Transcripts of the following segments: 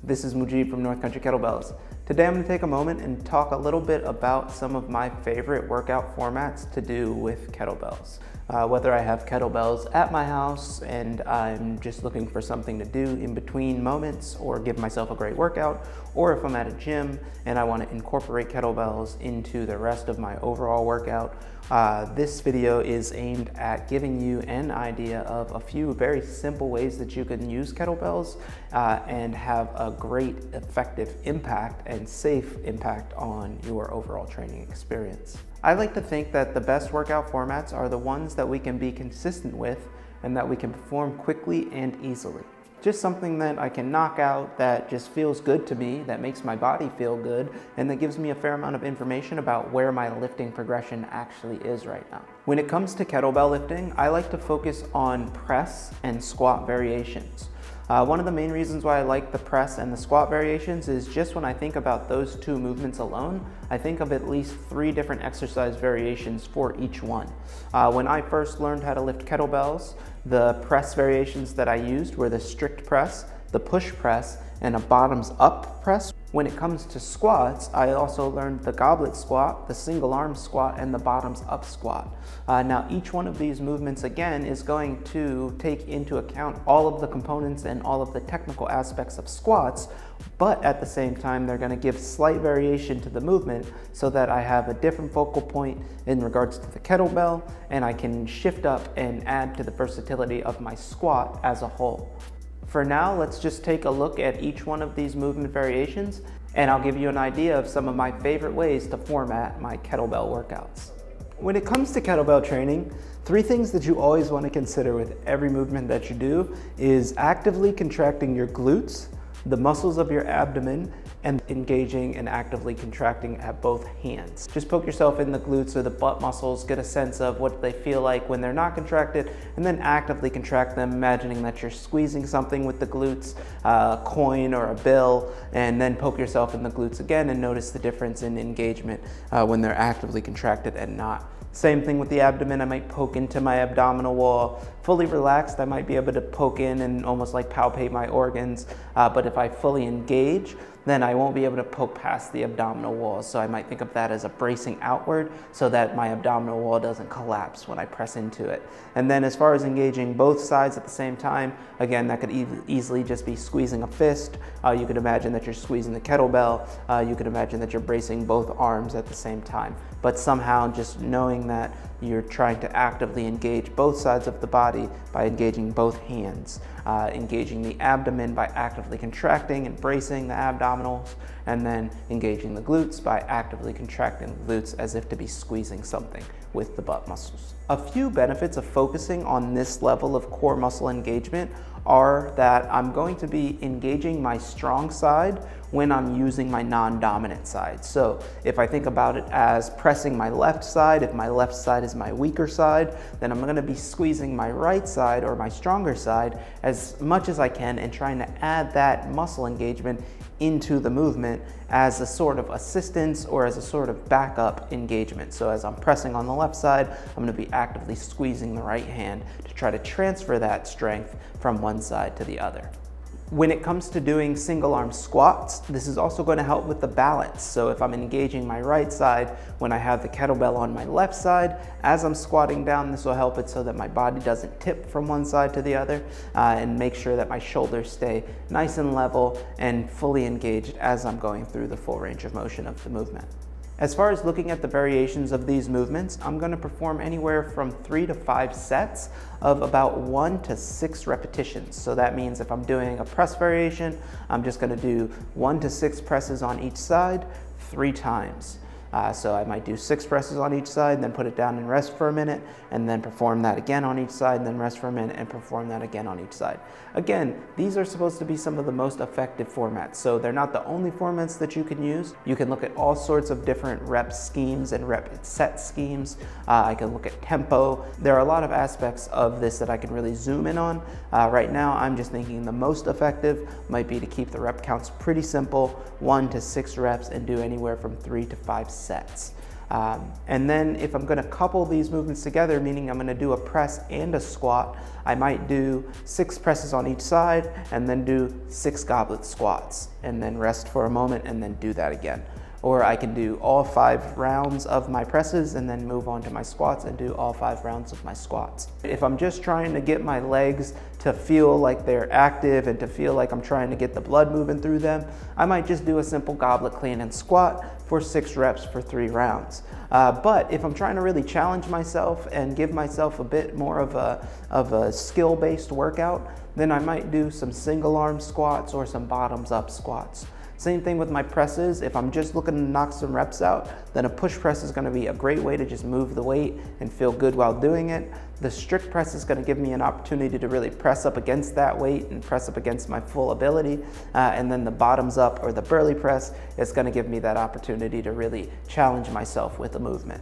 This is Mujib from North Country Kettlebells. Today I'm going to take a moment and talk a little bit about some of my favorite workout formats to do with kettlebells. Whether I have kettlebells at my house and I'm just looking for something to do in between moments or give myself a great workout, or if I'm at a gym and I want to incorporate kettlebells into the rest of my overall workout, this video is aimed at giving you an idea of a few very simple ways that you can use kettlebells and have a great effective impact and safe impact on your overall training experience. I like to think that the best workout formats are the ones that we can be consistent with and that we can perform quickly and easily. Just something that I can knock out that just feels good to me, that makes my body feel good, and that gives me a fair amount of information about where my lifting progression actually is right now. When it comes to kettlebell lifting, I like to focus on press and squat variations. One of the main reasons why I like the press and the squat variations is just when I think about those two movements alone, I think of at least 3 different exercise variations for each one. When I first learned how to lift kettlebells, the press variations that I used were the strict press, the push press, and a bottoms up press. When it comes to squats, I also learned the goblet squat, the single arm squat, and the bottoms up squat. Now each one of these movements again is going to take into account all of the components and all of the technical aspects of squats, but at the same time they're going to give slight variation to the movement so that I have a different focal point in regards to the kettlebell, and I can shift up and add to the versatility of my squat as a whole. For now, let's just take a look at each one of these movement variations, and I'll give you an idea of some of my favorite ways to format my kettlebell workouts. When it comes to kettlebell training, 3 things that you always want to consider with every movement that you do is actively contracting your glutes, the muscles of your abdomen, and engaging and actively contracting at both hands. Just poke yourself in the glutes or the butt muscles, get a sense of what they feel like when they're not contracted, and then actively contract them, imagining that you're squeezing something with the glutes, a coin or a bill, and then poke yourself in the glutes again and notice the difference in engagement when they're actively contracted and not. Same thing with the abdomen. I might poke into my abdominal wall. Fully relaxed, I might be able to poke in and almost like palpate my organs. But if I fully engage, then I won't be able to poke past the abdominal wall. So I might think of that as a bracing outward so that my abdominal wall doesn't collapse when I press into it. And then as far as engaging both sides at the same time, again, that could easily just be squeezing a fist. You could imagine that you're squeezing the kettlebell. You could imagine that you're bracing both arms at the same time. But somehow just knowing that you're trying to actively engage both sides of the body by engaging both hands, engaging the abdomen by actively contracting and bracing the abdominals, and then engaging the glutes by actively contracting the glutes as if to be squeezing something with the butt muscles. A few benefits of focusing on this level of core muscle engagement are that I'm going to be engaging my strong side when I'm using my non-dominant side. So if I think about it as pressing my left side, if my left side is my weaker side, then I'm going to be squeezing my right side or my stronger side as much as I can and trying to add that muscle engagement into the movement as a sort of assistance or as a sort of backup engagement. So as I'm pressing on the left side, I'm going to be actively squeezing the right hand to try to transfer that strength from one side to the other. When it comes to doing single arm squats, this is also going to help with the balance. So if I'm engaging my right side when I have the kettlebell on my left side, as I'm squatting down, this will help it so that my body doesn't tip from one side to the other and make sure that my shoulders stay nice and level and fully engaged as I'm going through the full range of motion of the movement. As far as looking at the variations of these movements, I'm going to perform anywhere from 3 to 5 sets of about 1 to 6 repetitions. So that means if I'm doing a press variation, I'm just going to do 1 to 6 presses on each side 3 times. So I might do 6 presses on each side, then put it down and rest for a minute, and then perform that again on each side, and then rest for a minute and perform that again on each side. Again, these are supposed to be some of the most effective formats, so they're not the only formats that you can use. You can look at all sorts of different rep schemes and rep set schemes. I can look at tempo. There are a lot of aspects of this that I can really zoom in on. Right now, I'm just thinking the most effective might be to keep the rep counts pretty simple, 1 to 6 reps, and do anywhere from 3 to 5 sets. And then if I'm gonna couple these movements together, meaning I'm gonna do a press and a squat, I might do 6 presses on each side and then do 6 goblet squats and then rest for a moment and then do that again. Or I can do all 5 rounds of my presses and then move on to my squats and do all 5 rounds of my squats. If I'm just trying to get my legs to feel like they're active and to feel like I'm trying to get the blood moving through them, I might just do a simple goblet clean and squat for 6 reps for 3 rounds. But if I'm trying to really challenge myself and give myself a bit more of a skill-based workout, then I might do some single arm squats or some bottoms up squats. Same thing with my presses. If I'm just looking to knock some reps out, then a push press is gonna be a great way to just move the weight and feel good while doing it. The strict press is gonna give me an opportunity to really press up against that weight and press up against my full ability. And then the bottoms up or the burley press is gonna give me that opportunity to really challenge myself with the movement.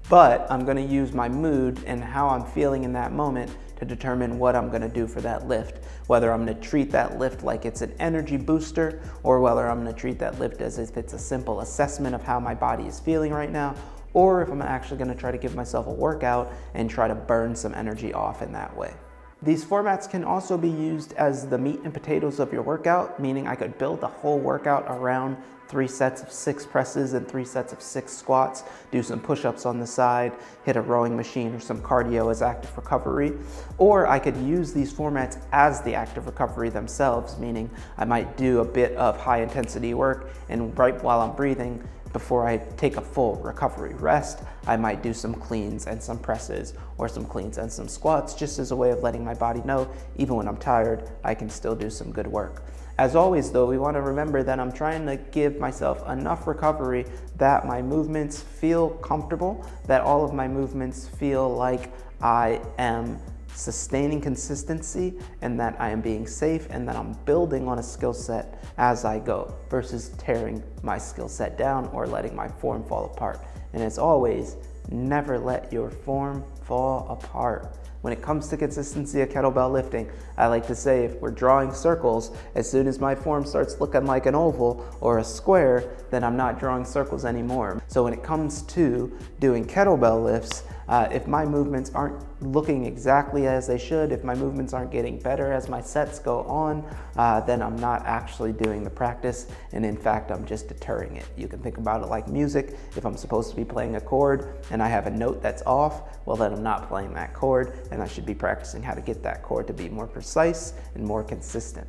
But I'm gonna use my mood and how I'm feeling in that moment to determine what I'm gonna do for that lift. Whether I'm gonna treat that lift like it's an energy booster or whether I'm gonna treat that lift as if it's a simple assessment of how my body is feeling right now, or if I'm actually gonna try to give myself a workout and try to burn some energy off in that way. These formats can also be used as the meat and potatoes of your workout, meaning I could build the whole workout around 3 sets of 6 presses and 3 sets of 6 squats, do some push-ups on the side, hit a rowing machine or some cardio as active recovery. Or I could use these formats as the active recovery themselves, meaning I might do a bit of high intensity work and right while I'm breathing, before I take a full recovery rest, I might do some cleans and some presses or some cleans and some squats just as a way of letting my body know, even when I'm tired, I can still do some good work. As always though, we want to remember that I'm trying to give myself enough recovery that my movements feel comfortable, that all of my movements feel like I am sustaining consistency and that I am being safe and that I'm building on a skill set as I go versus tearing my skill set down or letting my form fall apart. And as always, never let your form fall apart. When it comes to consistency of kettlebell lifting, I like to say if we're drawing circles, as soon as my form starts looking like an oval or a square, then I'm not drawing circles anymore. So when it comes to doing kettlebell lifts, if my movements aren't looking exactly as they should, if my movements aren't getting better as my sets go on, then I'm not actually doing the practice, and in fact, I'm just deterring it. You can think about it like music. If I'm supposed to be playing a chord and I have a note that's off, well then I'm not playing that chord, and I should be practicing how to get that chord to be more precise and more consistent.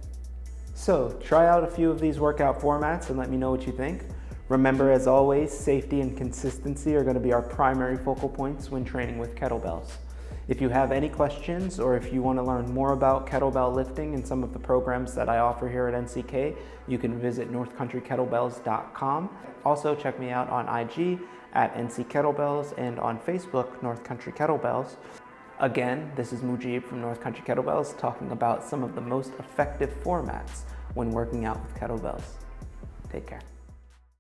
So try out a few of these workout formats and let me know what you think. Remember, as always, safety and consistency are going to be our primary focal points when training with kettlebells. If you have any questions or if you want to learn more about kettlebell lifting and some of the programs that I offer here at NCK, you can visit northcountrykettlebells.com. Also, check me out on IG at NC Kettlebells and on Facebook, North Country Kettlebells. Again, this is Mujib from North Country Kettlebells talking about some of the most effective formats when working out with kettlebells. Take care.